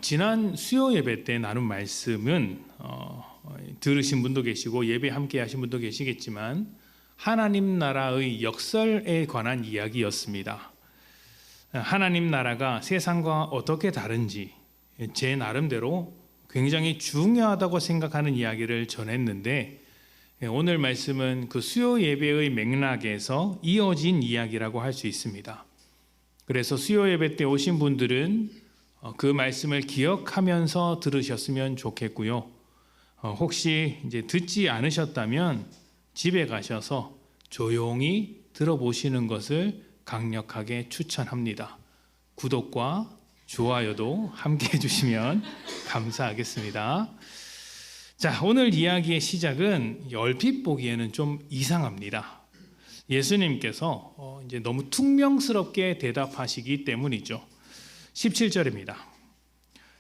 지난 수요 예배 때 나눈 말씀은 들으신 분도 계시고 예배 함께 하신 분도 계시겠지만 하나님 나라의 역설에 관한 이야기였습니다. 하나님 나라가 세상과 어떻게 다른지 제 나름대로 굉장히 중요하다고 생각하는 이야기를 전했는데, 오늘 말씀은 그 수요 예배의 맥락에서 이어진 이야기라고 할 수 있습니다. 그래서 수요 예배 때 오신 분들은 그 말씀을 기억하면서 들으셨으면 좋겠고요. 혹시 이제 듣지 않으셨다면 집에 가셔서 조용히 들어보시는 것을 강력하게 추천합니다. 구독과 좋아요도 함께 해주시면 감사하겠습니다. 자, 오늘 이야기의 시작은 얼핏 보기에는 좀 이상합니다. 예수님께서 이제 너무 퉁명스럽게 대답하시기 때문이죠. 17절입니다.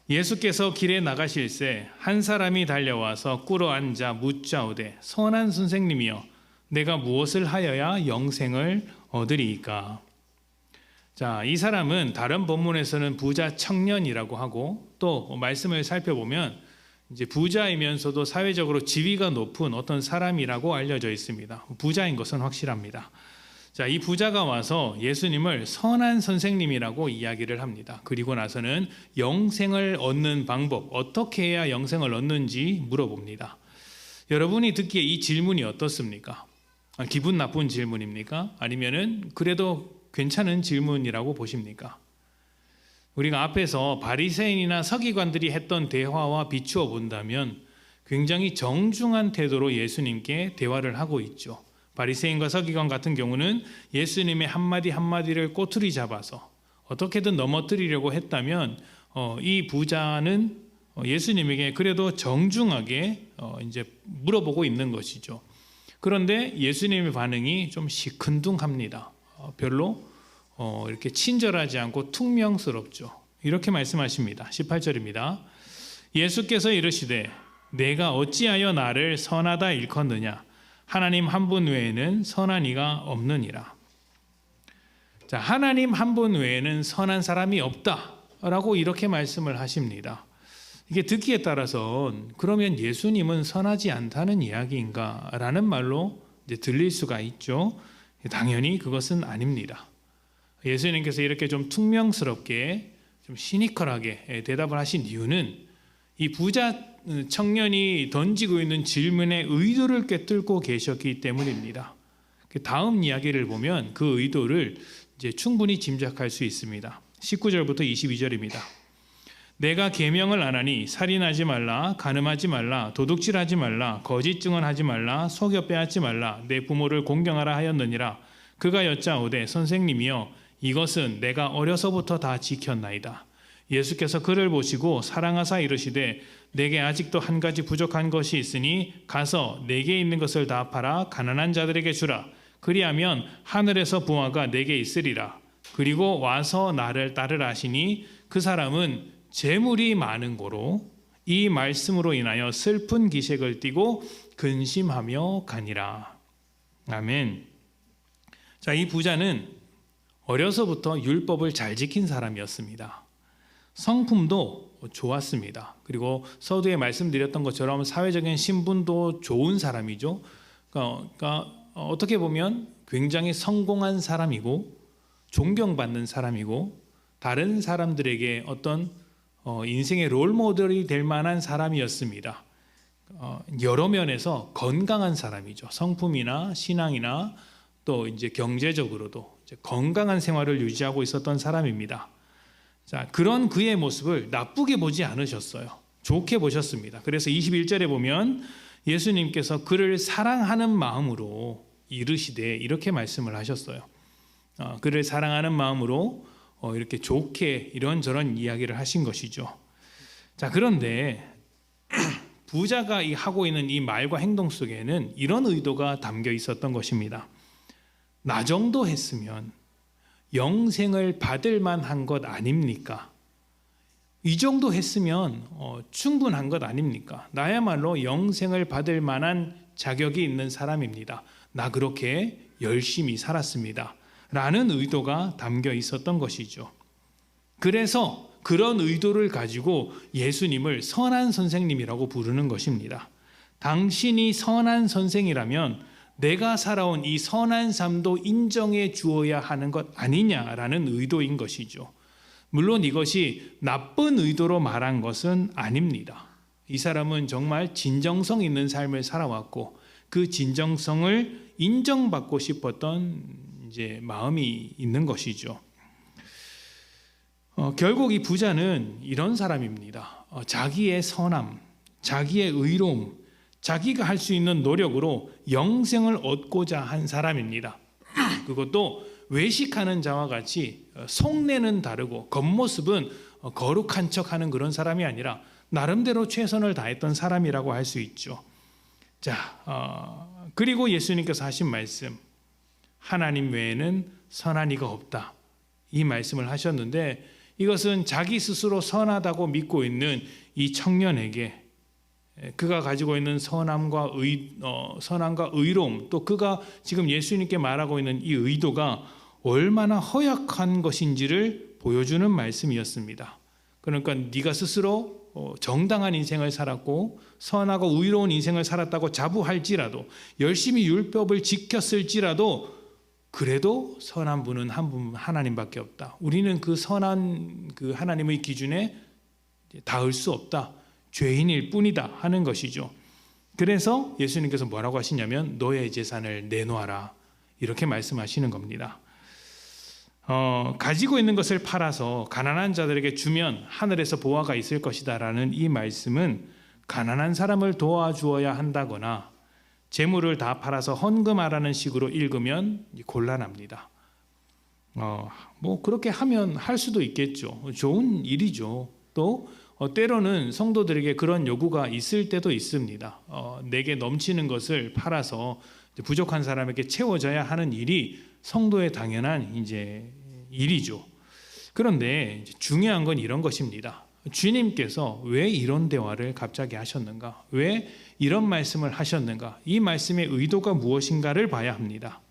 예수께서 길에 나가실새 한 사람이 달려와서 꿇어 앉아 묻자오되 선한 선생님이여 내가 무엇을 하여야 영생을 얻으리이까. 자, 이 사람은 다른 본문에서는 부자 청년이라고 하고, 또 말씀을 살펴보면 이제 부자이면서도 사회적으로 지위가 높은 어떤 사람이라고 알려져 있습니다. 부자인 것은 확실합니다. 자, 이 부자가 와서 예수님을 선한 선생님이라고 이야기를 합니다. 그리고 나서는 영생을 얻는 방법, 어떻게 해야 영생을 얻는지 물어봅니다. 여러분이 듣기에 이 질문이 어떻습니까? 기분 나쁜 질문입니까? 아니면은 그래도 괜찮은 질문이라고 보십니까? 우리가 앞에서 바리새인이나 서기관들이 했던 대화와 비추어 본다면 굉장히 정중한 태도로 예수님께 대화를 하고 있죠. 바리새인과 서기관 같은 경우는 예수님의 한마디 한마디를 꼬투리 잡아서 어떻게든 넘어뜨리려고 했다면 이 부자는 예수님에게 그래도 정중하게 이제 물어보고 있는 것이죠. 그런데 예수님의 반응이 좀 시큰둥합니다. 별로 이렇게 친절하지 않고 퉁명스럽죠. 이렇게 말씀하십니다. 18절입니다. 예수께서 이르시되 내가 어찌하여 나를 선하다 일컫느냐. 하나님 한 분 외에는 선한 이가 없느니라. 자, 하나님 한 분 외에는 선한 사람이 없다라고 이렇게 말씀을 하십니다. 이게 듣기에 따라선 그러면 예수님은 선하지 않다는 이야기인가 라는 말로 이제 들릴 수가 있죠. 당연히 그것은 아닙니다. 예수님께서 이렇게 좀 퉁명스럽게 좀 시니컬하게 대답을 하신 이유는 이 부자 청년이 던지고 있는 질문의 의도를 꿰뚫고 계셨기 때문입니다. 다음 이야기를 보면 그 의도를 이제 충분히 짐작할 수 있습니다. 19절부터 22절입니다. 내가 계명을 안 하니 살인하지 말라, 간음하지 말라, 도둑질하지 말라, 거짓 증언하지 말라, 속여 빼앗지 말라, 내 부모를 공경하라 하였느니라. 그가 여짜오되 선생님이여 이것은 내가 어려서부터 다 지켰나이다. 예수께서 그를 보시고 사랑하사 이르시되 내게 아직도 한 가지 부족한 것이 있으니 가서 내게 있는 것을 다 팔아 가난한 자들에게 주라. 그리하면 하늘에서 부화가 내게 있으리라. 그리고 와서 나를 따르라 하시니 그 사람은 재물이 많은 고로 이 말씀으로 인하여 슬픈 기색을 띠고 근심하며 가니라. 아멘. 자, 이 부자는 어려서부터 율법을 잘 지킨 사람이었습니다. 성품도 좋았습니다. 그리고 서두에 말씀드렸던 것처럼 사회적인 신분도 좋은 사람이죠. 그러니까 어떻게 보면 굉장히 성공한 사람이고 존경받는 사람이고 다른 사람들에게 어떤 인생의 롤모델이 될 만한 사람이었습니다. 여러 면에서 건강한 사람이죠. 성품이나 신앙이나 또 이제 경제적으로도 이제 건강한 생활을 유지하고 있었던 사람입니다. 자, 그런 그의 모습을 나쁘게 보지 않으셨어요. 좋게 보셨습니다. 그래서 21절에 보면 예수님께서 그를 사랑하는 마음으로 이르시되 이렇게 말씀을 하셨어요. 그를 사랑하는 마음으로 이렇게 좋게 이런저런 이야기를 하신 것이죠. 자, 그런데 부자가 하고 있는 이 말과 행동 속에는 이런 의도가 담겨 있었던 것입니다. 나 정도 했으면 영생을 받을 만한 것 아닙니까? 이 정도 했으면 충분한 것 아닙니까? 나야말로 영생을 받을 만한 자격이 있는 사람입니다. 나 그렇게 열심히 살았습니다. 라는 의도가 담겨 있었던 것이죠. 그래서 그런 의도를 가지고 예수님을 선한 선생님이라고 부르는 것입니다. 당신이 선한 선생이라면 내가 살아온 이 선한 삶도 인정해 주어야 하는 것 아니냐라는 의도인 것이죠. 물론 이것이 나쁜 의도로 말한 것은 아닙니다. 이 사람은 정말 진정성 있는 삶을 살아왔고 그 진정성을 인정받고 싶었던 마음이 있는 것이죠. 결국 이 부자는 이런 사람입니다. 자기의 선함, 자기의 의로움, 자기가 할 수 있는 노력으로 영생을 얻고자 한 사람입니다. 그것도 외식하는 자와 같이 속내는 다르고 겉모습은 거룩한 척하는 그런 사람이 아니라 나름대로 최선을 다했던 사람이라고 할 수 있죠. 그리고 예수님께서 하신 말씀, 하나님 외에는 선한 이가 없다, 이 말씀을 하셨는데, 이것은 자기 스스로 선하다고 믿고 있는 이 청년에게 그가 가지고 있는 선함과 의로움, 또 그가 지금 예수님께 말하고 있는 이 의도가 얼마나 허약한 것인지를 보여주는 말씀이었습니다. 그러니까 네가 스스로 정당한 인생을 살았고 선하고 의로운 인생을 살았다고 자부할지라도, 열심히 율법을 지켰을지라도, 그래도 선한 분은 한 분, 하나님밖에 없다. 우리는 그 선한 그 하나님의 기준에 닿을 수 없다. 죄인일 뿐이다 하는 것이죠. 그래서 예수님께서 뭐라고 하시냐면 너의 재산을 내놓아라, 이렇게 말씀하시는 겁니다. 가지고 있는 것을 팔아서 가난한 자들에게 주면 하늘에서 보화가 있을 것이다 라는 이 말씀은 가난한 사람을 도와주어야 한다거나 재물을 다 팔아서 헌금하라는 식으로 읽으면 곤란합니다. 그렇게 하면 할 수도 있겠죠. 좋은 일이죠. 또 때로는 성도들에게 그런 요구가 있을 때도 있습니다. 내게 넘치는 것을 팔아서 부족한 사람에게 채워져야 하는 일이 성도의 당연한 일이죠. 그런데 중요한 건 이런 것입니다. 주님께서 왜 이런 대화를 갑자기 하셨는가? 왜 이런 말씀을 하셨는가? 이 말씀의 의도가 무엇인가를 봐야 합니다.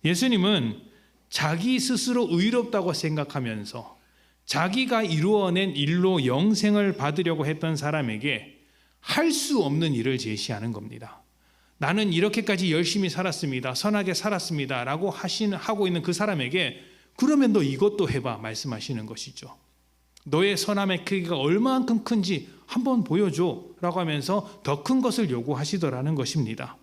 예수님은 자기 스스로 의롭다고 생각하면서 자기가 이루어낸 일로 영생을 받으려고 했던 사람에게 할 수 없는 일을 제시하는 겁니다. 나는 이렇게까지 열심히 살았습니다, 선하게 살았습니다 라고 하고 있는 그 사람에게 그러면 너 이것도 해봐 말씀하시는 것이죠. 너의 선함의 크기가 얼마만큼 큰지 한번 보여줘 라고 하면서 더 큰 것을 요구하시더라는 것입니다.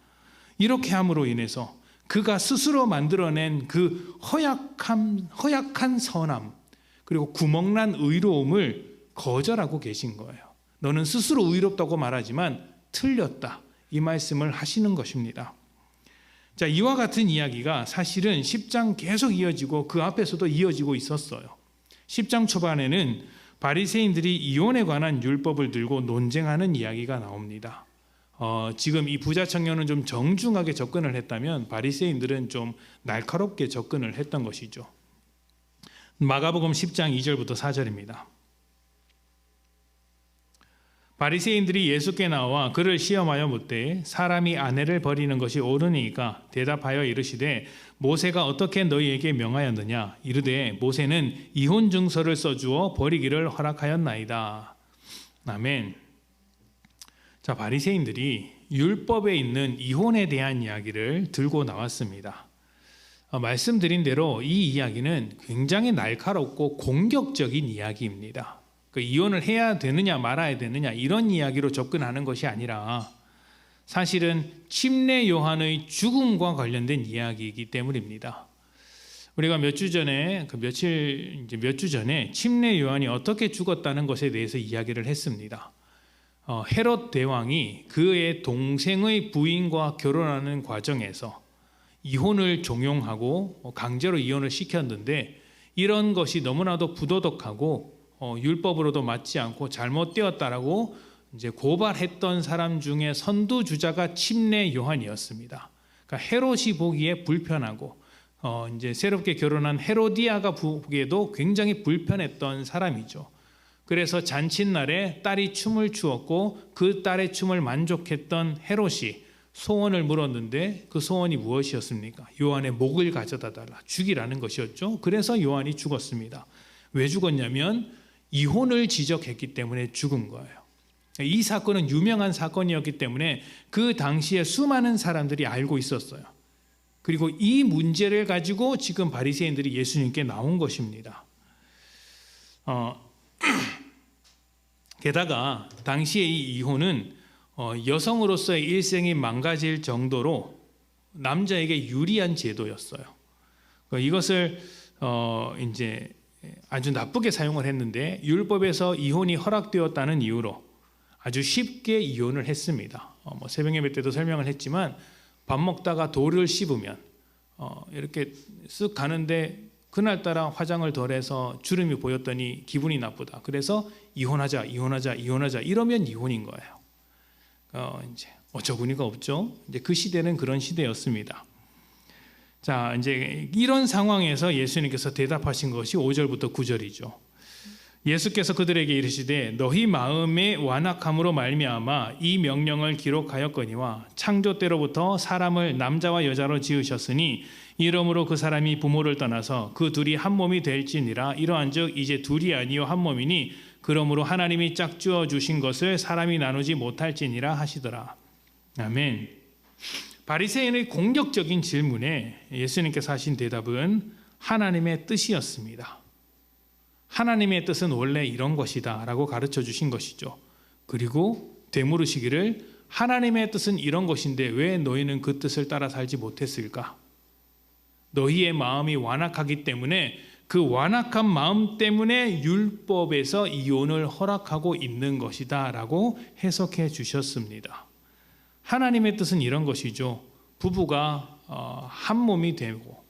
이렇게 함으로 인해서 그가 스스로 만들어낸 그 허약한 선함, 그리고 구멍난 의로움을 거절하고 계신 거예요. 너는 스스로 의롭다고 말하지만 틀렸다, 이 말씀을 하시는 것입니다. 이와 같은 이야기가 사실은 10장 계속 이어지고 그 앞에서도 이어지고 있었어요. 10장 초반에는 바리새인들이 이혼에 관한 율법을 들고 논쟁하는 이야기가 나옵니다. 지금 이 부자 청년은 좀 정중하게 접근을 했다면 바리새인들은 좀 날카롭게 접근을 했던 것이죠. 마가복음 10장 2절부터 4절입니다. 바리새인들이 예수께 나와 그를 시험하여 묻되 사람이 아내를 버리는 것이 옳으니까 대답하여 이르시되 모세가 어떻게 너희에게 명하였느냐? 이르되 모세는 이혼 증서를 써주어 버리기를 허락하였나이다. 아멘. 바리새인들이 율법에 있는 이혼에 대한 이야기를 들고 나왔습니다. 말씀드린 대로 이 이야기는 굉장히 날카롭고 공격적인 이야기입니다. 이혼을 해야 되느냐 말아야 되느냐 이런 이야기로 접근하는 것이 아니라 사실은 침례 요한의 죽음과 관련된 이야기이기 때문입니다. 우리가 몇 주 전에 침례 요한이 어떻게 죽었다는 것에 대해서 이야기를 했습니다. 헤롯 대왕이 그의 동생의 부인과 결혼하는 과정에서 이혼을 종용하고 강제로 이혼을 시켰는데 이런 것이 너무나도 부도덕하고 율법으로도 맞지 않고 잘못되었다라고 고발했던 사람 중에 선두주자가 침례 요한이었습니다. 그러니까 헤롯이 보기에 불편하고 새롭게 결혼한 헤로디아가 보기에도 굉장히 불편했던 사람이죠. 그래서 잔칫날에 딸이 춤을 추었고 그 딸의 춤을 만족했던 헤롯이 소원을 물었는데 그 소원이 무엇이었습니까? 요한의 목을 가져다 달라, 죽이라는 것이었죠. 그래서 요한이 죽었습니다. 왜 죽었냐면 이혼을 지적했기 때문에 죽은 거예요. 이 사건은 유명한 사건이었기 때문에 그 당시에 수많은 사람들이 알고 있었어요. 그리고 이 문제를 가지고 지금 바리새인들이 예수님께 나온 것입니다. 게다가 당시에 이 이혼은 여성으로서의 일생이 망가질 정도로 남자에게 유리한 제도였어요. 이것을 이제 아주 나쁘게 사용을 했는데 율법에서 이혼이 허락되었다는 이유로 아주 쉽게 이혼을 했습니다. 새벽 예배 때도 설명을 했지만 밥 먹다가 돌을 씹으면 이렇게 쓱 가는데 그날따라 화장을 덜해서 주름이 보였더니 기분이 나쁘다. 그래서 이혼하자 이러면 이혼인 거예요. 이제 어처구니가 없죠. 이제 그 시대는 그런 시대였습니다. 자, 이제 이런 상황에서 예수님께서 대답하신 것이 5절부터 9절이죠. 예수께서 그들에게 이르시되 너희 마음의 완악함으로 말미암아 이 명령을 기록하였거니와 창조 때로부터 사람을 남자와 여자로 지으셨으니 이러므로 그 사람이 부모를 떠나서 그 둘이 한 몸이 될지니라. 이러한즉 이제 둘이 아니요 한 몸이니 그러므로 하나님이 짝지어 주신 것을 사람이 나누지 못할지니라 하시더라. 아멘. 바리새인의 공격적인 질문에 예수님께서 하신 대답은 하나님의 뜻이었습니다. 하나님의 뜻은 원래 이런 것이다 라고 가르쳐 주신 것이죠. 그리고 되물으시기를 하나님의 뜻은 이런 것인데 왜 너희는 그 뜻을 따라 살지 못했을까? 너희의 마음이 완악하기 때문에 그 완악한 마음 때문에 율법에서 이혼을 허락하고 있는 것이다 라고 해석해 주셨습니다. 하나님의 뜻은 이런 것이죠. 부부가 한 몸이 되고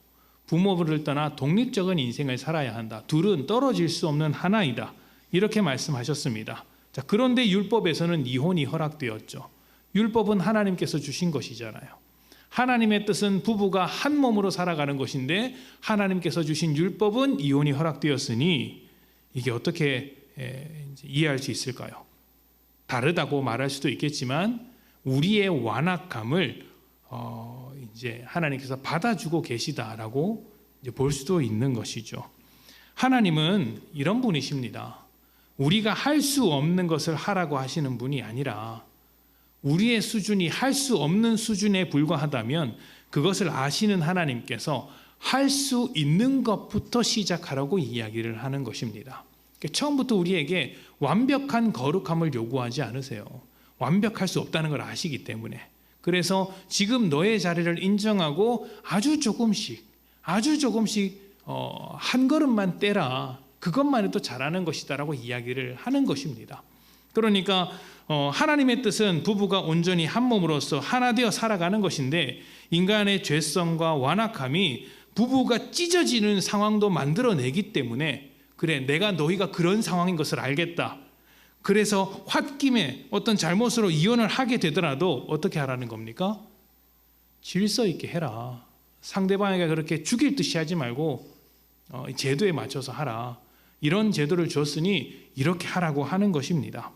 부모를 떠나 독립적인 인생을 살아야 한다. 둘은 떨어질 수 없는 하나이다. 이렇게 말씀하셨습니다. 자, 그런데 율법에서는 이혼이 허락되었죠. 율법은 하나님께서 주신 것이잖아요. 하나님의 뜻은 부부가 한 몸으로 살아가는 것인데 하나님께서 주신 율법은 이혼이 허락되었으니 이게 어떻게 이해할 수 있을까요? 다르다고 말할 수도 있겠지만 우리의 완악함을 이제 하나님께서 받아주고 계시다라고 이제 볼 수도 있는 것이죠. 하나님은 이런 분이십니다. 우리가 할 수 없는 것을 하라고 하시는 분이 아니라 우리의 수준이 할 수 없는 수준에 불과하다면 그것을 아시는 하나님께서 할 수 있는 것부터 시작하라고 이야기를 하는 것입니다. 그러니까 처음부터 우리에게 완벽한 거룩함을 요구하지 않으세요. 완벽할 수 없다는 걸 아시기 때문에. 그래서 지금 너의 자리를 인정하고 아주 조금씩 한 걸음만 떼라. 그것만 해도 잘하는 것이다라고 이야기를 하는 것입니다. 그러니까 하나님의 뜻은 부부가 온전히 한 몸으로서 하나 되어 살아가는 것인데 인간의 죄성과 완악함이 부부가 찢어지는 상황도 만들어내기 때문에 그래 내가 너희가 그런 상황인 것을 알겠다. 그래서 홧김에 어떤 잘못으로 이혼을 하게 되더라도 어떻게 하라는 겁니까? 질서 있게 해라. 상대방에게 그렇게 죽일 듯이 하지 말고 제도에 맞춰서 하라. 이런 제도를 줬으니 이렇게 하라고 하는 것입니다.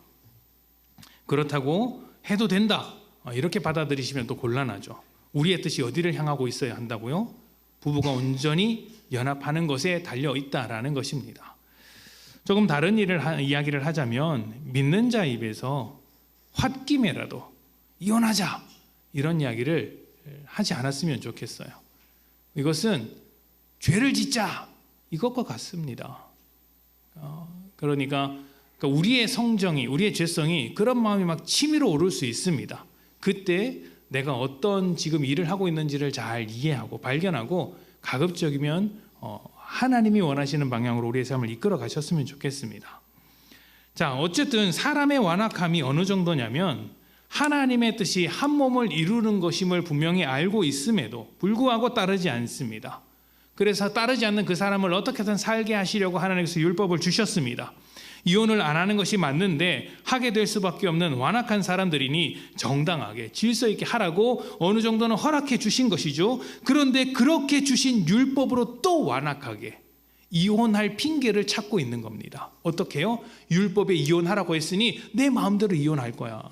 그렇다고 해도 된다. 이렇게 받아들이시면 또 곤란하죠. 우리의 뜻이 어디를 향하고 있어야 한다고요? 부부가 온전히 연합하는 것에 달려 있다라는 것입니다. 조금 다른 이야기를 하자면 믿는 자 입에서 홧김에라도 이혼하자 이런 이야기를 하지 않았으면 좋겠어요. 이것은 죄를 짓자 이것과 같습니다. 그러니까 우리의 성정이 우리의 죄성이 그런 마음이 막 치밀어 오를 수 있습니다. 그때 내가 어떤 지금 일을 하고 있는지를 잘 이해하고 발견하고 가급적이면 하나님이 원하시는 방향으로 우리의 삶을 이끌어 가셨으면 좋겠습니다. 자, 어쨌든 사람의 완악함이 어느 정도냐면 하나님의 뜻이 한 몸을 이루는 것임을 분명히 알고 있음에도 불구하고 따르지 않습니다. 그래서 따르지 않는 그 사람을 어떻게든 살게 하시려고 하나님께서 율법을 주셨습니다. 이혼을 안 하는 것이 맞는데 하게 될 수밖에 없는 완악한 사람들이니 정당하게 질서 있게 하라고 어느 정도는 허락해 주신 것이죠. 그런데 그렇게 주신 율법으로 또 완악하게 이혼할 핑계를 찾고 있는 겁니다. 어떻게 해요? 율법에 이혼하라고 했으니 내 마음대로 이혼할 거야.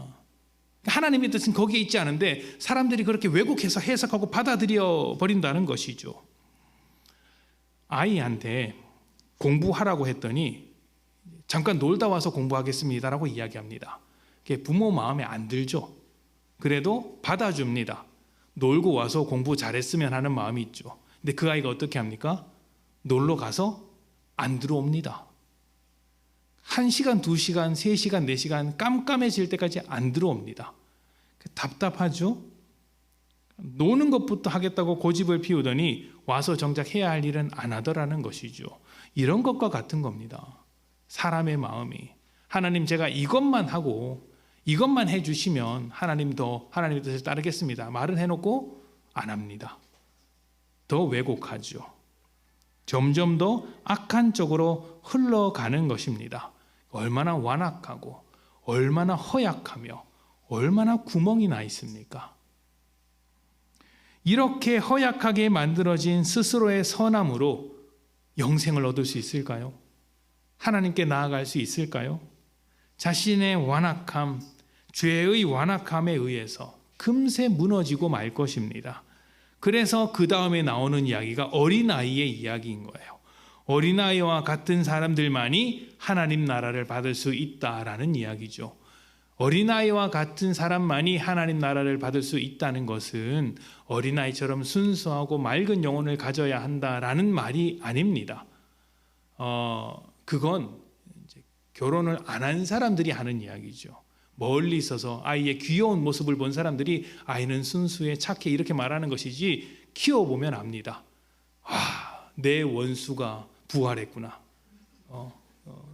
하나님의 뜻은 거기에 있지 않은데 사람들이 그렇게 왜곡해서 해석하고 받아들여 버린다는 것이죠. 아이한테 공부하라고 했더니 잠깐 놀다 와서 공부하겠습니다라고 이야기합니다. 그게 부모 마음에 안 들죠. 그래도 받아줍니다. 놀고 와서 공부 잘했으면 하는 마음이 있죠. 근데 그 아이가 어떻게 합니까? 놀러 가서 안 들어옵니다. 1시간, 2시간, 3시간, 4시간 깜깜해질 때까지 안 들어옵니다. 답답하죠? 노는 것부터 하겠다고 고집을 피우더니 와서 정작 해야 할 일은 안 하더라는 것이죠. 이런 것과 같은 겁니다. 사람의 마음이. 하나님, 제가 이것만 하고 이것만 해주시면 하나님의 뜻을 따르겠습니다. 말은 해놓고 안 합니다. 더 왜곡하죠. 점점 더 악한 쪽으로 흘러가는 것입니다. 얼마나 완악하고 얼마나 허약하며 얼마나 구멍이 나 있습니까? 이렇게 허약하게 만들어진 스스로의 선함으로 영생을 얻을 수 있을까요? 하나님께 나아갈 수 있을까요? 자신의 완악함, 죄의 완악함에 의해서 금세 무너지고 말 것입니다. 그래서 그 다음에 나오는 이야기가 어린아이의 이야기인 거예요. 어린아이와 같은 사람들만이 하나님 나라를 받을 수 있다라는 이야기죠. 어린아이와 같은 사람만이 하나님 나라를 받을 수 있다는 것은 어린아이처럼 순수하고 맑은 영혼을 가져야 한다라는 말이 아닙니다. 그건 이제 결혼을 안 한 사람들이 하는 이야기죠. 멀리 있어서 아이의 귀여운 모습을 본 사람들이 아이는 순수해 착해 이렇게 말하는 것이지, 키워보면 압니다. 내 원수가 부활했구나.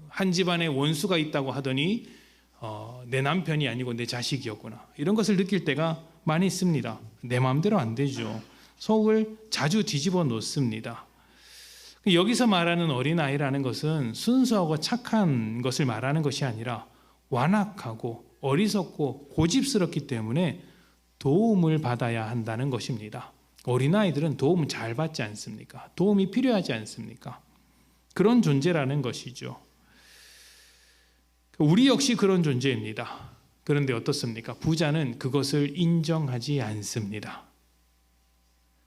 한 집안에 원수가 있다고 하더니 내 남편이 아니고 내 자식이었구나. 이런 것을 느낄 때가 많이 있습니다. 내 마음대로 안 되죠. 속을 자주 뒤집어 놓습니다. 여기서 말하는 어린아이라는 것은 순수하고 착한 것을 말하는 것이 아니라 완악하고 어리석고 고집스럽기 때문에 도움을 받아야 한다는 것입니다. 어린아이들은 도움을 잘 받지 않습니까? 도움이 필요하지 않습니까? 그런 존재라는 것이죠. 우리 역시 그런 존재입니다. 그런데 어떻습니까? 부자는 그것을 인정하지 않습니다.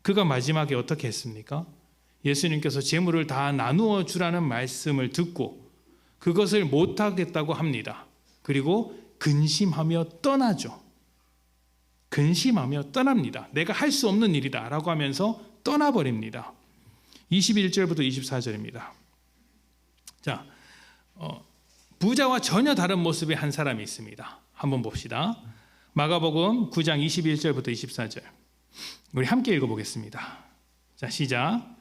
그가 마지막에 어떻게 했습니까? 예수님께서 재물을 다 나누어 주라는 말씀을 듣고 그것을 못하겠다고 합니다. 그리고 근심하며 떠나죠. 근심하며 떠납니다. 내가 할 수 없는 일이다 라고 하면서 떠나버립니다. 21절부터 24절입니다. 자, 부자와 전혀 다른 모습의 한 사람이 있습니다. 한번 봅시다. 마가복음 9장 21절부터 24절. 우리 함께 읽어보겠습니다. 자, 시작.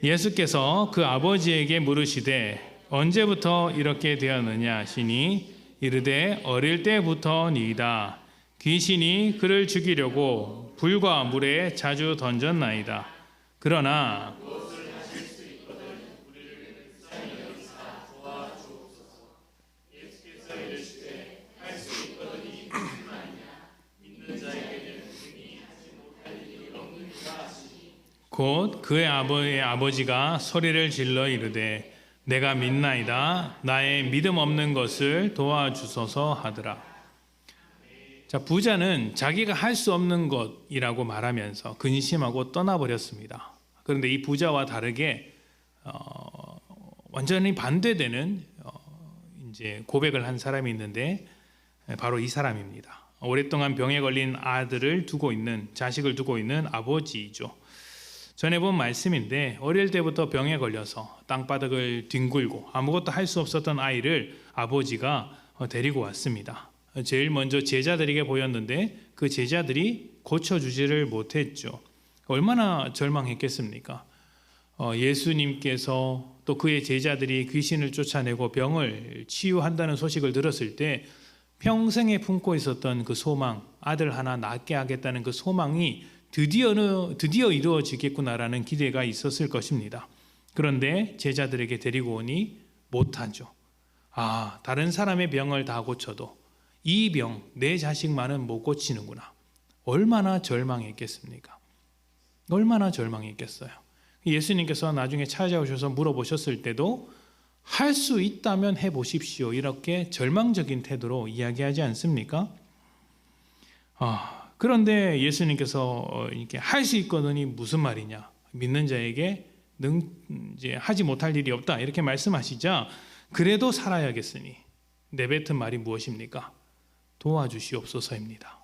예수께서 그 아버지에게 물으시되 언제부터 이렇게 되었느냐 하시니 이르되 어릴 때부터니이다. 귀신이 그를 죽이려고 불과 물에 자주 던졌나이다. 그러나 곧 그의 아버지가 소리를 질러 이르되 내가 믿나이다. 나의 믿음 없는 것을 도와주소서 하더라. 자, 부자는 자기가 할 수 없는 것이라고 말하면서 근심하고 떠나버렸습니다. 그런데 이 부자와 다르게 완전히 반대되는 이제 고백을 한 사람이 있는데 바로 이 사람입니다. 오랫동안 병에 걸린 자식을 두고 있는 아버지이죠. 전에 본 말씀인데 어릴 때부터 병에 걸려서 땅바닥을 뒹굴고 아무것도 할 수 없었던 아이를 아버지가 데리고 왔습니다. 제일 먼저 제자들에게 보였는데 그 제자들이 고쳐주지를 못했죠. 얼마나 절망했겠습니까? 예수님께서 또 그의 제자들이 귀신을 쫓아내고 병을 치유한다는 소식을 들었을 때 평생에 품고 있었던 그 소망, 아들 하나 낳게 하겠다는 그 소망이 드디어 이루어지겠구나라는 기대가 있었을 것입니다. 그런데 제자들에게 데리고 오니 못하죠. 다른 사람의 병을 다 고쳐도 이 병, 내 자식만은 못 고치는구나. 얼마나 절망했겠습니까? 얼마나 절망했겠어요. 예수님께서 나중에 찾아오셔서 물어보셨을 때도 할 수 있다면 해보십시오. 이렇게 절망적인 태도로 이야기하지 않습니까? 그런데 예수님께서 이렇게 할 수 있거든이 무슨 말이냐? 믿는 자에게 이제 하지 못할 일이 없다 이렇게 말씀하시자 그래도 살아야겠으니 내뱉은 말이 무엇입니까? 도와주시옵소서입니다.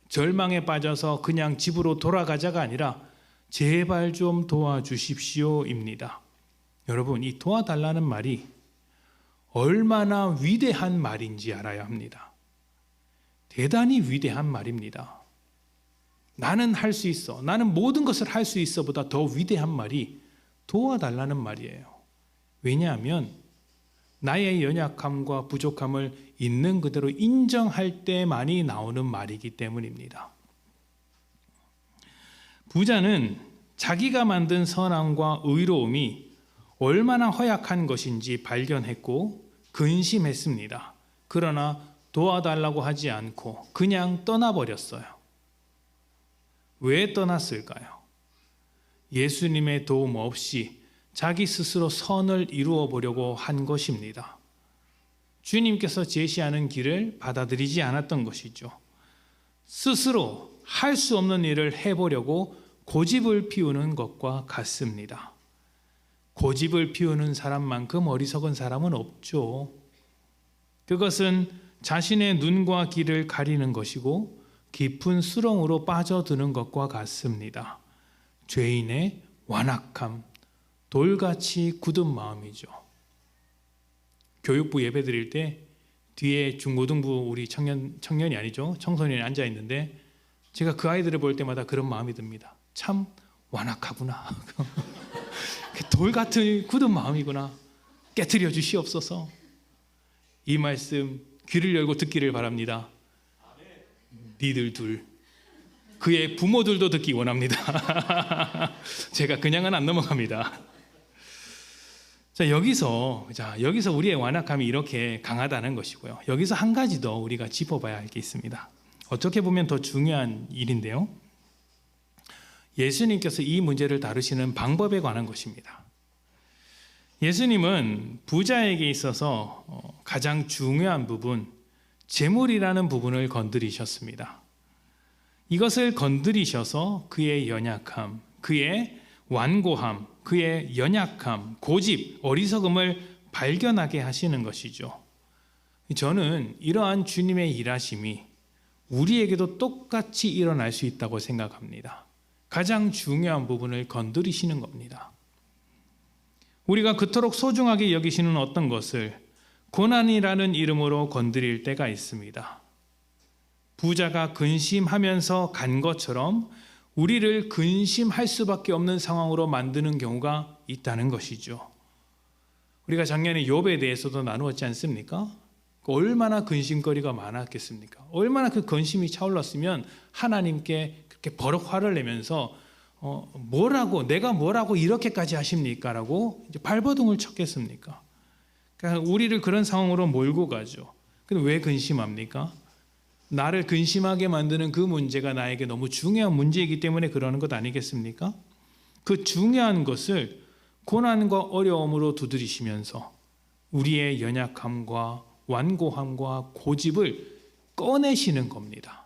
절망에 빠져서 그냥 집으로 돌아가자가 아니라 제발 좀 도와주십시오입니다. 여러분, 이 도와달라는 말이 얼마나 위대한 말인지 알아야 합니다. 대단히 위대한 말입니다. 나는 할 수 있어, 나는 모든 것을 할 수 있어 보다 더 위대한 말이 도와달라는 말이에요. 왜냐하면 나의 연약함과 부족함을 있는 그대로 인정할 때만이 나오는 말이기 때문입니다. 부자는 자기가 만든 선함과 의로움이 얼마나 허약한 것인지 발견했고 근심했습니다. 그러나 도와달라고 하지 않고 그냥 떠나버렸어요. 왜 떠났을까요? 예수님의 도움 없이 자기 스스로 선을 이루어 보려고 한 것입니다. 주님께서 제시하는 길을 받아들이지 않았던 것이죠. 스스로 할 수 없는 일을 해보려고 고집을 피우는 것과 같습니다. 고집을 피우는 사람만큼 어리석은 사람은 없죠. 그것은 자신의 눈과 귀를 가리는 것이고 깊은 수렁으로 빠져드는 것과 같습니다. 죄인의 완악함, 돌같이 굳은 마음이죠. 교육부 예배 드릴 때 뒤에 중고등부 우리 청년이 아니죠, 청소년이 앉아 있는데 제가 그 아이들을 볼 때마다 그런 마음이 듭니다. 참 완악하구나. 돌 같은 굳은 마음이구나. 깨트려 주시옵소서. 이 말씀 귀를 열고 듣기를 바랍니다. 니들 둘, 그의 부모들도 듣기 원합니다. 제가 그냥은 안 넘어갑니다. 여기서 우리의 완악함이 이렇게 강하다는 것이고요. 여기서 한 가지 더 우리가 짚어봐야 할 게 있습니다. 어떻게 보면 더 중요한 일인데요. 예수님께서 이 문제를 다루시는 방법에 관한 것입니다. 예수님은 부자에게 있어서 가장 중요한 부분, 재물이라는 부분을 건드리셨습니다. 이것을 건드리셔서 그의 연약함, 그의 완고함, 그의 연약함, 고집, 어리석음을 발견하게 하시는 것이죠. 저는 이러한 주님의 일하심이 우리에게도 똑같이 일어날 수 있다고 생각합니다. 가장 중요한 부분을 건드리시는 겁니다. 우리가 그토록 소중하게 여기시는 어떤 것을 고난이라는 이름으로 건드릴 때가 있습니다. 부자가 근심하면서 간 것처럼 우리를 근심할 수밖에 없는 상황으로 만드는 경우가 있다는 것이죠. 우리가 작년에 욥에 대해서도 나누었지 않습니까? 얼마나 근심거리가 많았겠습니까? 얼마나 그 근심이 차올랐으면 하나님께 그렇게 버럭 화를 내면서 내가 뭐라고 이렇게까지 하십니까? 라고 이제 발버둥을 쳤겠습니까? 그러니까 우리를 그런 상황으로 몰고 가죠. 근데 왜 근심합니까? 나를 근심하게 만드는 그 문제가 나에게 너무 중요한 문제이기 때문에 그러는 것 아니겠습니까? 그 중요한 것을 고난과 어려움으로 두드리시면서 우리의 연약함과 완고함과 고집을 꺼내시는 겁니다.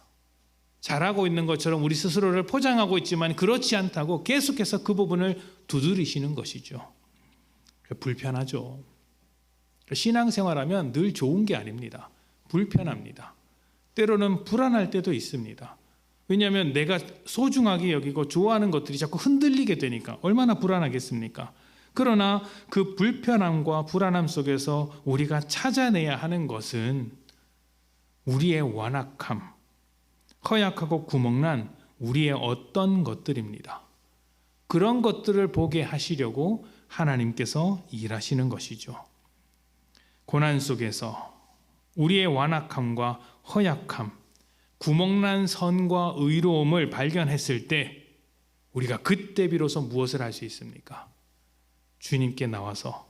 잘하고 있는 것처럼 우리 스스로를 포장하고 있지만 그렇지 않다고 계속해서 그 부분을 두드리시는 것이죠. 불편하죠. 신앙생활하면 늘 좋은 게 아닙니다. 불편합니다. 때로는 불안할 때도 있습니다. 왜냐하면 내가 소중하게 여기고 좋아하는 것들이 자꾸 흔들리게 되니까 얼마나 불안하겠습니까? 그러나 그 불편함과 불안함 속에서 우리가 찾아내야 하는 것은 우리의 완악함, 허약하고 구멍난 우리의 어떤 것들입니다. 그런 것들을 보게 하시려고 하나님께서 일하시는 것이죠. 고난 속에서 우리의 완악함과 허약함, 구멍난 선과 의로움을 발견했을 때 우리가 그때 비로소 무엇을 할 수 있습니까? 주님께 나와서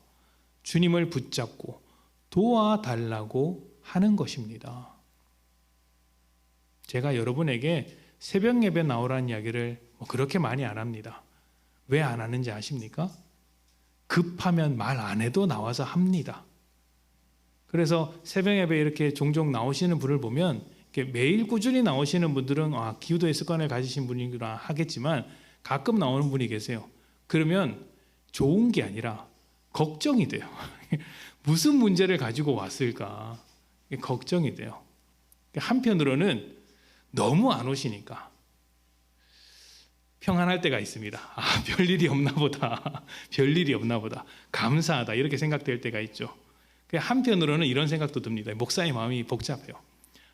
주님을 붙잡고 도와달라고 하는 것입니다. 제가 여러분에게 새벽 예배 나오라는 이야기를 그렇게 많이 안 합니다. 왜 안 하는지 아십니까? 급하면 말 안 해도 나와서 합니다. 그래서 새벽 예배 이렇게 종종 나오시는 분을 보면 매일 꾸준히 나오시는 분들은 기도의 습관을 가지신 분이구나 하겠지만 가끔 나오는 분이 계세요. 그러면 좋은 게 아니라 걱정이 돼요. 무슨 문제를 가지고 왔을까 걱정이 돼요. 한편으로는 너무 안 오시니까 평안할 때가 있습니다. 별일이 없나 보다. 별일이 없나 보다. 감사하다. 이렇게 생각될 때가 있죠. 한편으로는 이런 생각도 듭니다. 목사의 마음이 복잡해요.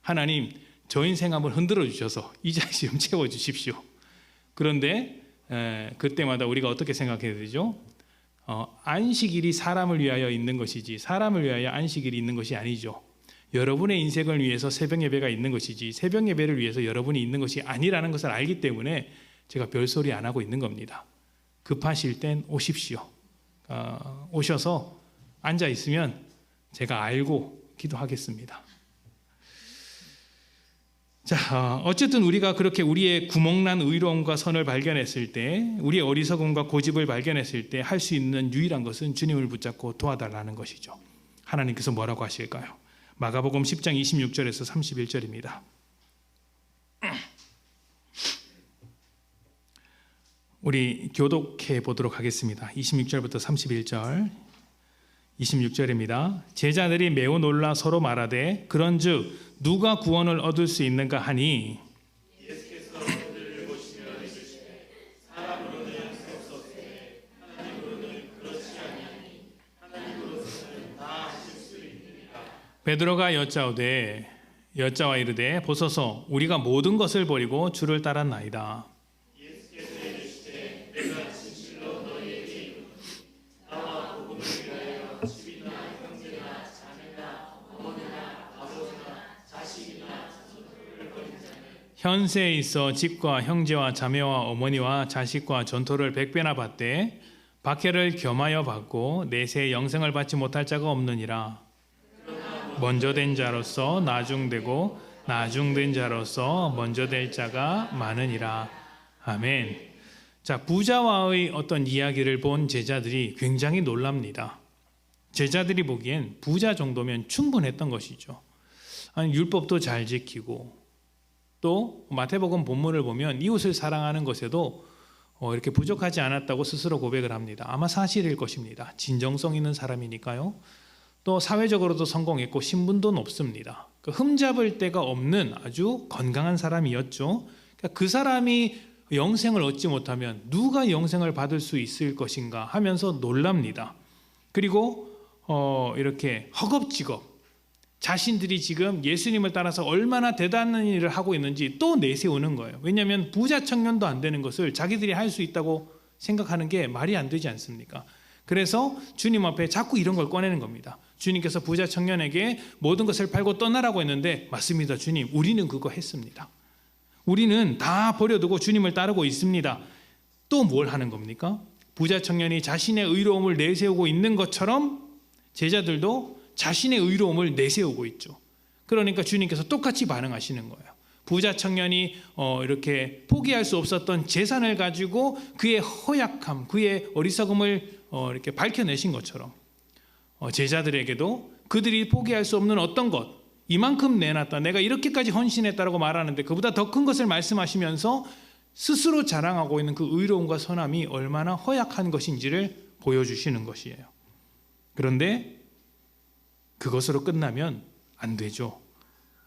하나님, 저 인생 한번 흔들어 주셔서 이 자리 좀 채워 주십시오. 그런데 그때마다 우리가 어떻게 생각해야 되죠? 안식일이 사람을 위하여 있는 것이지 사람을 위하여 안식일이 있는 것이 아니죠. 여러분의 인생을 위해서 새벽 예배가 있는 것이지 새벽 예배를 위해서 여러분이 있는 것이 아니라는 것을 알기 때문에 제가 별소리 안 하고 있는 겁니다. 급하실 땐 오십시오. 오셔서 앉아 있으면 제가 알고 기도하겠습니다. 자, 어쨌든 우리가 그렇게 우리의 구멍난 의로움과 선을 발견했을 때, 우리의 어리석음과 고집을 발견했을 때 할 수 있는 유일한 것은 주님을 붙잡고 도와달라는 것이죠. 하나님께서 뭐라고 하실까요? 마가복음 10장 26절에서 31절입니다. 우리 교독해 보도록 하겠습니다. 26절부터 31절. 26절입니다. 제자들이 매우 놀라 서로 말하되 그런즉 누가 구원을 얻을 수 있는가 하니 예수께서 그들을 보시며 이르시되 사람으로는 할 수 없으되 하나님으로는 그렇지 아니하니 하나님으로서는 다 하실 수 있느니라. 베드로가 여짜와 이르되 보소서 우리가 모든 것을 버리고 주를 따랐나이다. 현세에 있어 집과 형제와 자매와 어머니와 자식과 전토를 100배나 받되 박해를 겸하여 받고 내세 영생을 받지 못할 자가 없느니라. 먼저 된 자로서 나중되고 나중된 자로서 먼저 될 자가 많으니라. 아멘. 자, 부자와의 어떤 이야기를 본 제자들이 굉장히 놀랍니다. 제자들이 보기엔 부자 정도면 충분했던 것이죠. 아니, 율법도 잘 지키고 또 마태복음 본문을 보면 이웃을 사랑하는 것에도 이렇게 부족하지 않았다고 스스로 고백을 합니다. 아마 사실일 것입니다. 진정성 있는 사람이니까요. 또 사회적으로도 성공했고 신분도 높습니다. 흠잡을 데가 없는 아주 건강한 사람이었죠. 그 사람이 영생을 얻지 못하면 누가 영생을 받을 수 있을 것인가 하면서 놀랍니다. 그리고 이렇게 허겁지겁 자신들이 지금 예수님을 따라서 얼마나 대단한 일을 하고 있는지 또 내세우는 거예요. 왜냐하면 부자 청년도 안 되는 것을 자기들이 할 수 있다고 생각하는 게 말이 안 되지 않습니까? 그래서 주님 앞에 자꾸 이런 걸 꺼내는 겁니다. 주님께서 부자 청년에게 모든 것을 팔고 떠나라고 했는데 맞습니다. 주님, 우리는 그거 했습니다. 우리는 다 버려두고 주님을 따르고 있습니다. 또 뭘 하는 겁니까? 부자 청년이 자신의 의로움을 내세우고 있는 것처럼 제자들도 자신의 의로움을 내세우고 있죠. 그러니까 주님께서 똑같이 반응하시는 거예요. 부자 청년이 이렇게 포기할 수 없었던 재산을 가지고 그의 허약함, 그의 어리석음을 이렇게 밝혀내신 것처럼 제자들에게도 그들이 포기할 수 없는 어떤 것, 이만큼 내놨다, 내가 이렇게까지 헌신했다라고 말하는데 그보다 더 큰 것을 말씀하시면서 스스로 자랑하고 있는 그 의로움과 선함이 얼마나 허약한 것인지를 보여주시는 것이에요. 그런데 그것으로 끝나면 안 되죠.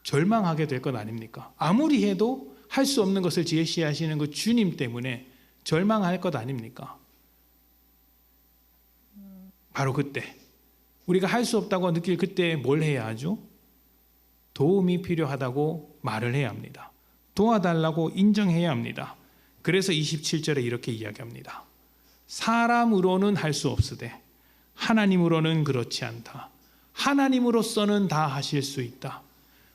절망하게 될 것 아닙니까? 아무리 해도 할 수 없는 것을 제시하시는 그 주님 때문에 절망할 것 아닙니까? 바로 그때 우리가 할 수 없다고 느낄 그때 뭘 해야 하죠? 도움이 필요하다고 말을 해야 합니다. 도와달라고 인정해야 합니다. 그래서 27절에 이렇게 이야기합니다. 사람으로는 할 수 없으되 하나님으로는 그렇지 않다. 하나님으로서는 다 하실 수 있다.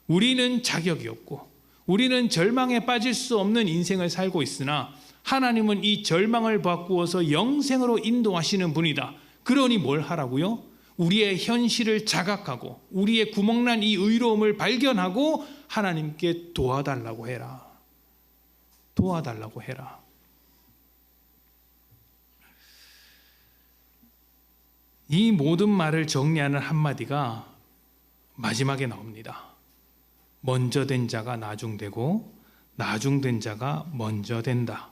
우리는 자격이 없고 우리는 절망에 빠질 수 없는 인생을 살고 있으나 하나님은 이 절망을 바꾸어서 영생으로 인도하시는 분이다. 그러니 뭘 하라고요? 우리의 현실을 자각하고 우리의 구멍난 이 의로움을 발견하고 하나님께 도와달라고 해라. 도와달라고 해라. 이 모든 말을 정리하는 한마디가 마지막에 나옵니다. 먼저 된 자가 나중되고 나중된 자가 먼저 된다.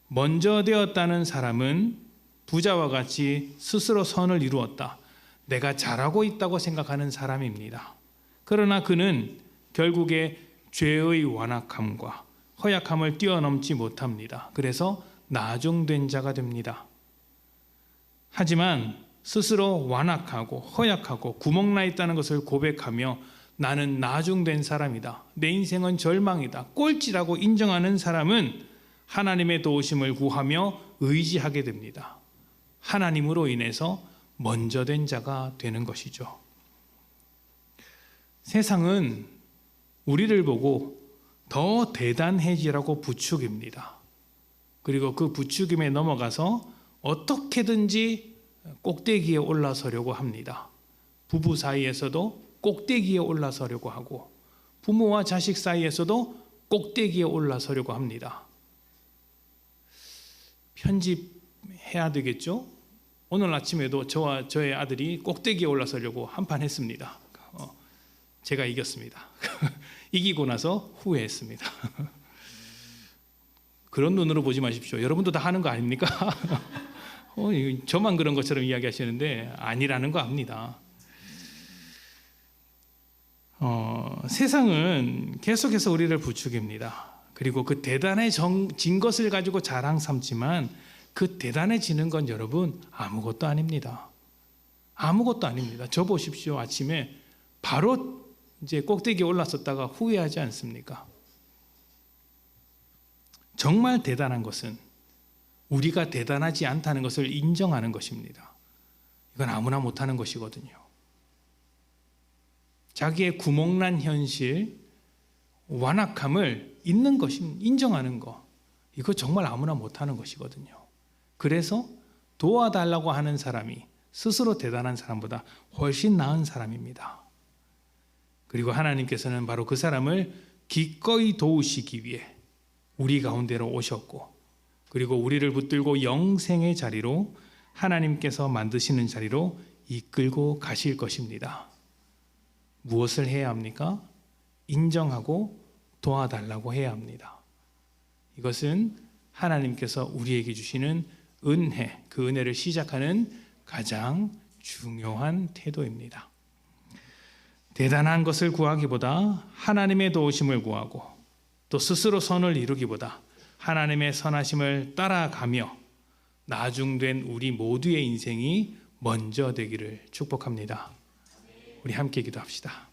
먼저 되었다는 사람은 부자와 같이 스스로 선을 이루었다. 내가 잘하고 있다고 생각하는 사람입니다. 그러나 그는 결국에 죄의 완악함과 허약함을 뛰어넘지 못합니다. 그래서 나중된 자가 됩니다. 하지만 스스로 완악하고 허약하고 구멍나 있다는 것을 고백하며 나는 나중된 사람이다, 내 인생은 절망이다, 꼴찌라고 인정하는 사람은 하나님의 도우심을 구하며 의지하게 됩니다. 하나님으로 인해서 먼저 된 자가 되는 것이죠. 세상은 우리를 보고 더 대단해지라고 부추깁니다. 그리고 그 부추김에 넘어가서 어떻게든지 꼭대기에 올라서려고 합니다. 부부 사이에서도 꼭대기에 올라서려고 하고, 부모와 자식 사이에서도 꼭대기에 올라서려고 합니다. 편집해야 되겠죠? 오늘 아침에도 저와 저의 아들이 꼭대기에 올라서려고 한판 했습니다. 제가 이겼습니다. 이기고 나서 후회했습니다. 그런 눈으로 보지 마십시오. 여러분도 다 하는 거 아닙니까? 저만 그런 것처럼 이야기하시는데 아니라는 거 압니다. 세상은 계속해서 우리를 부추깁니다. 그리고 그 대단해진 것을 가지고 자랑 삼지만 그 대단해지는 건 여러분 아무것도 아닙니다. 아무것도 아닙니다. 저 보십시오. 아침에 바로 이제 꼭대기에 올랐었다가 후회하지 않습니까? 정말 대단한 것은 우리가 대단하지 않다는 것을 인정하는 것입니다. 이건 아무나 못하는 것이거든요. 자기의 구멍난 현실, 완악함을 있는 것임 인정하는 것, 이거 정말 아무나 못하는 것이거든요. 그래서 도와달라고 하는 사람이 스스로 대단한 사람보다 훨씬 나은 사람입니다. 그리고 하나님께서는 바로 그 사람을 기꺼이 도우시기 위해 우리 가운데로 오셨고, 그리고 우리를 붙들고 영생의 자리로, 하나님께서 만드시는 자리로 이끌고 가실 것입니다. 무엇을 해야 합니까? 인정하고 도와달라고 해야 합니다. 이것은 하나님께서 우리에게 주시는 은혜, 그 은혜를 시작하는 가장 중요한 태도입니다. 대단한 것을 구하기보다 하나님의 도우심을 구하고, 또 스스로 선을 이루기보다 하나님의 선하심을 따라가며 나중된 우리 모두의 인생이 먼저 되기를 축복합니다. 우리 함께 기도합시다.